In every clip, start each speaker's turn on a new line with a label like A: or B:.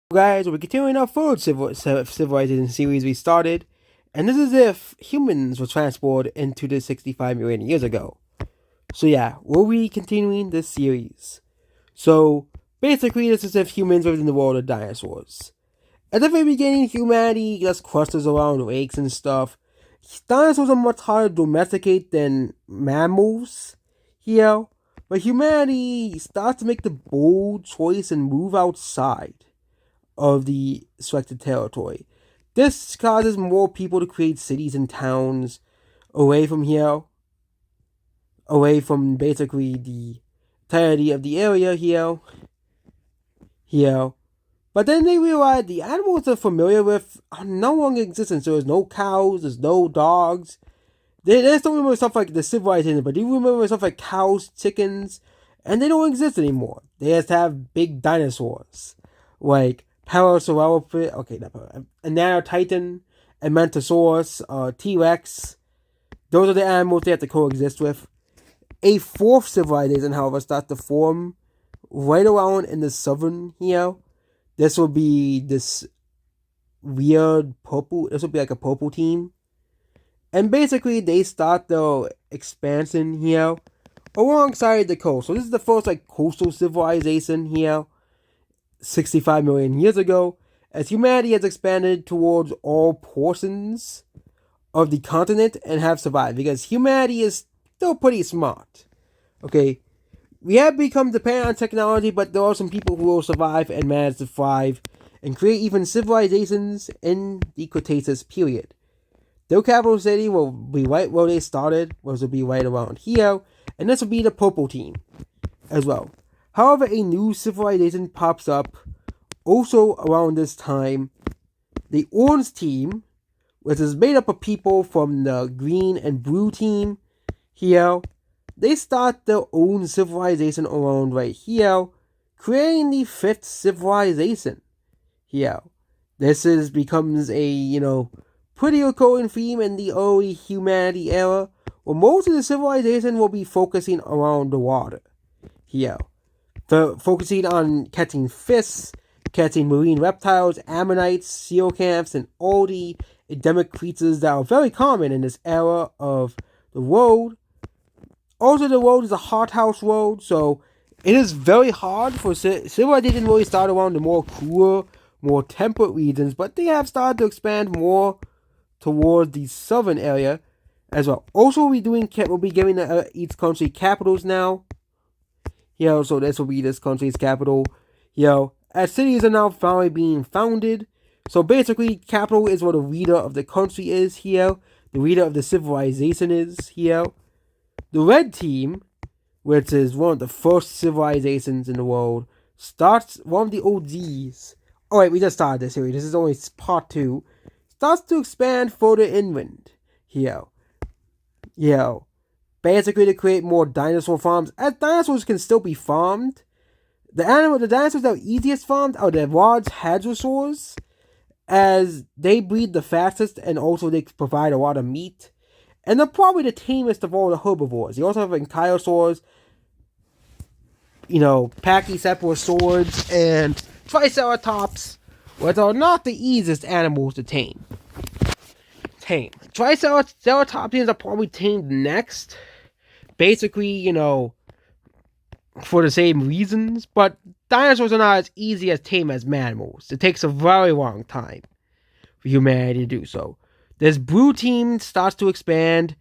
A: Guys, we're continuing our third civilization series we started, and this is if humans were transported into the 65 million years ago. So yeah, we'll be continuing this series. So basically, this is if humans lived in the world of dinosaurs. At the very beginning, humanity just clusters around lakes and stuff. Dinosaurs are much harder to domesticate than mammals here, but humanity starts to make the bold choice and move outside of the selected territory. This causes more people to create cities and towns away from here, away from basically the entirety of the area here. But then they realize the animals they're familiar with are no longer existent. So there's no cows, there's no dogs. They just don't remember stuff like the civilization, but they remember stuff like cows, chickens, and they don't exist anymore. They just have big dinosaurs like Parasaurolophus, a Nanotitan, a Mantosaurus, T-Rex. Those are the animals they have to coexist with. A fourth civilization, however, starts to form right around in the southern here. This will be this weird purple. This will be like a purple team. And basically, they start their expansion here alongside the coast. So this is the first like coastal civilization here, 65 million years ago, as humanity has expanded towards all portions of the continent and have survived. Because humanity is still pretty smart. Okay, we have become dependent on technology, but there are some people who will survive and manage to thrive and create even civilizations in the Cretaceous period. Their capital city will be right where they started, which will be right around here, and this will be the purple team as well. However, a new civilization pops up also around this time. The orange team, which is made up of people from the green and blue team here, they start their own civilization around right here, creating the fifth civilization here. This becomes a, pretty recurring theme in the early humanity era, where most of the civilization will be focusing around the water here. Focusing on catching fish, catching marine reptiles, ammonites, coelacanths, and all the endemic creatures that are very common in this era of the world. Also, the world is a hothouse world, so it is very hard for civilization really start around the more cooler, more temperate regions, but they have started to expand more towards the southern area as well. Also, we'll be giving each country capitals now. So this will be this country's capital. As cities are now finally being founded. So basically, capital is where the leader of the country is here. The leader of the civilization is here. The red team, which is one of the first civilizations in the world, starts one of the OGs. Oh wait, we just started this series. This is only part 2. Starts to expand further inland here. Basically to create more dinosaur farms. As dinosaurs can still be farmed, the dinosaurs that are easiest farmed are the large hadrosaurs, as they breed the fastest and also they provide a lot of meat. And they're probably the tamest of all the herbivores. You also have ankylosaurs, pachycephalosaurs, and triceratops, which are not the easiest animals to tame. Triceratops are probably tamed next. Basically, for the same reasons, but dinosaurs are not as easy as tame as mammals. It takes a very long time for humanity to do so. This blue team starts to expand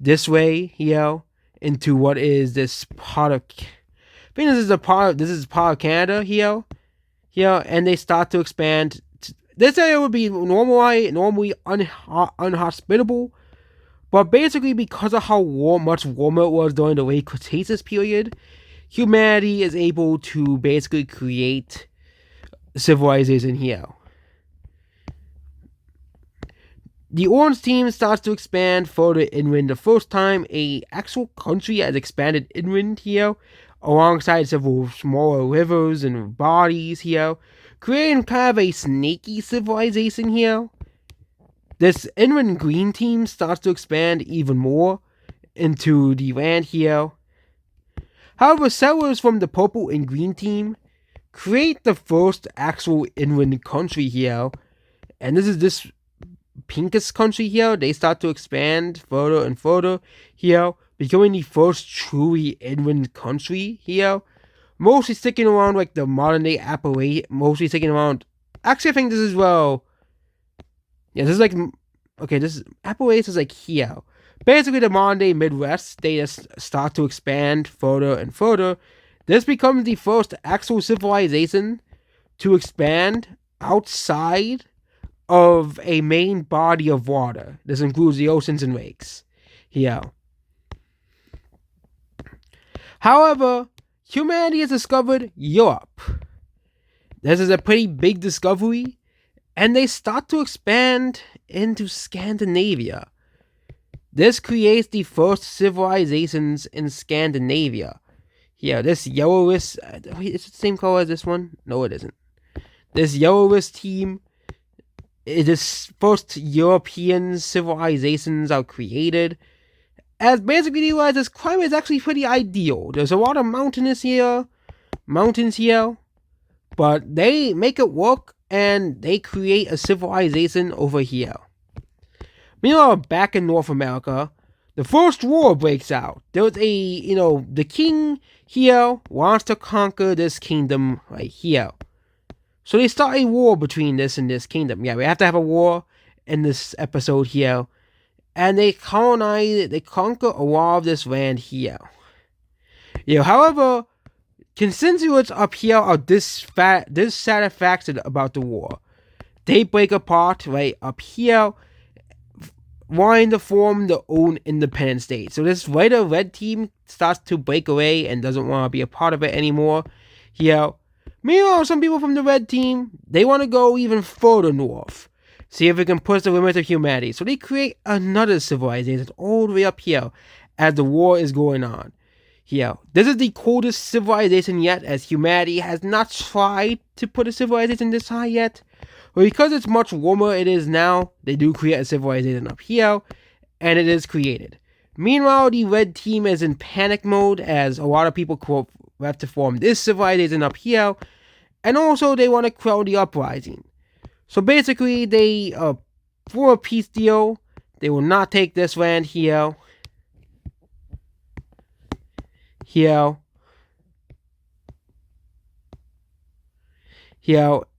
A: this way here into what is this part of. I think this is part of Canada here, and they start to expand. This area would be normally unhospitable, but basically because of how much warmer it was during the late Cretaceous period, humanity is able to basically create civilization here. The orange team starts to expand further inland. The first time a actual country has expanded inland here, alongside several smaller rivers and bodies here, creating kind of a snaky civilization here. This inland green team starts to expand even more into the land here. However, settlers from the purple and green team create the first actual inland country here. And this is this pinkest country here. They start to expand further and further here, becoming the first truly inland country here. Mostly sticking around like the modern day Appalachia. Mostly sticking around. Actually, I think this is yeah, this is like, okay, this is Appalachia is like here. Basically, the modern day Midwest, they just start to expand further and further. This becomes the first actual civilization to expand outside of a main body of water. This includes the oceans and lakes here. However, humanity has discovered Europe. This is a pretty big discovery, and they start to expand into Scandinavia. This creates the first civilizations in Scandinavia. Here, this yellowish, it's the same color as this one? No, it isn't. This yellowish team, this first European civilizations are created. As basically you realize, this climate is actually pretty ideal. There's a lot of mountains here, but they make it work and they create a civilization over here. Meanwhile, back in North America, the first war breaks out. There's the king here wants to conquer this kingdom right here. So they start a war between this and this kingdom. Yeah, we have to have a war in this episode here. And they conquer a lot of this land here. However, constituents up here are dissatisfied about the war. They break apart right up here, wanting to form their own independent state. So this red team starts to break away and doesn't want to be a part of it anymore. Meanwhile, some people from the red team, they want to go even further north. See if we can push the limits of humanity. So they create another civilization all the way up here as the war is going on. This is the coldest civilization yet, as humanity has not tried to put a civilization this high yet. But because it's much warmer it is now, they do create a civilization up here, and it is created. Meanwhile, the red team is in panic mode, as a lot of people have to form this civilization up here, and also they want to quell the uprising. So basically, they for a peace deal, they will not take this land here,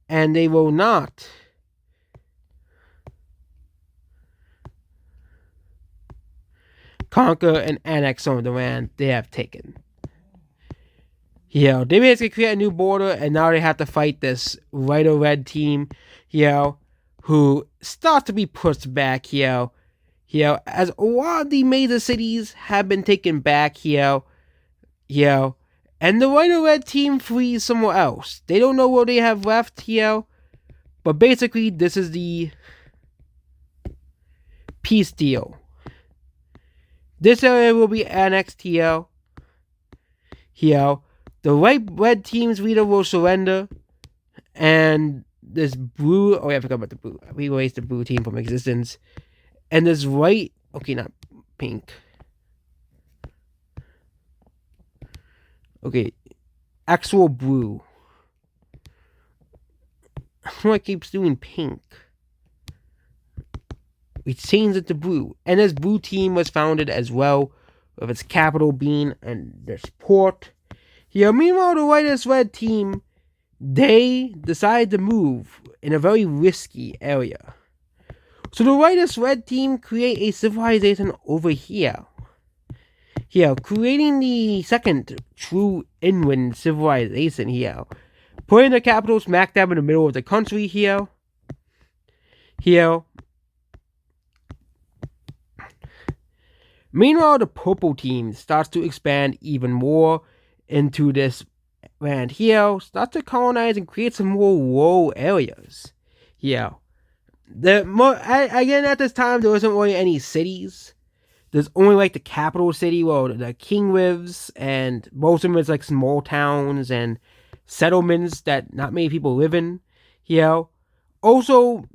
A: and they will not conquer and annex some of the land they have taken. They basically create a new border, and now they have to fight this red team, who start to be pushed back as a lot of the major cities have been taken back and the red team flees somewhere else. They don't know what they have left here, but basically this is the peace deal. This area will be annexed here. The red team's leader will surrender, and this blue, I forgot about the blue. We erased the blue team from existence. And this white, okay, not pink. Okay, actual blue. Why keeps doing pink? We changed it to blue. And this blue team was founded as well, with its capital being and this port. Meanwhile, the red team, they decide to move in a very risky area. So the red team create a civilization over here. Creating the second true inland civilization here. Putting the capital smack dab in the middle of the country here. Meanwhile, the purple team starts to expand even more into this land here, start to colonize and create some more rural areas. Again, at this time, there wasn't really any cities. There's only like the capital city where the king lives, and most of them is like small towns and settlements that not many people live in. Also,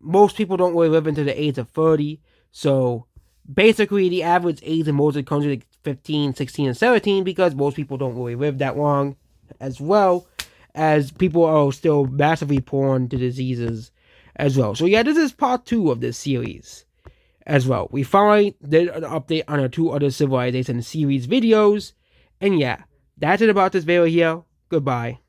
A: most people don't really live into the age of 30, so basically the average age in most of the country is like 15, 16, and 17, because most people don't really live that long as well. as people are still massively prone to diseases as well. So yeah, this is part 2 of this series as well. We finally did an update on our 2 other civilization series videos. And yeah, that's it about this video here. Goodbye.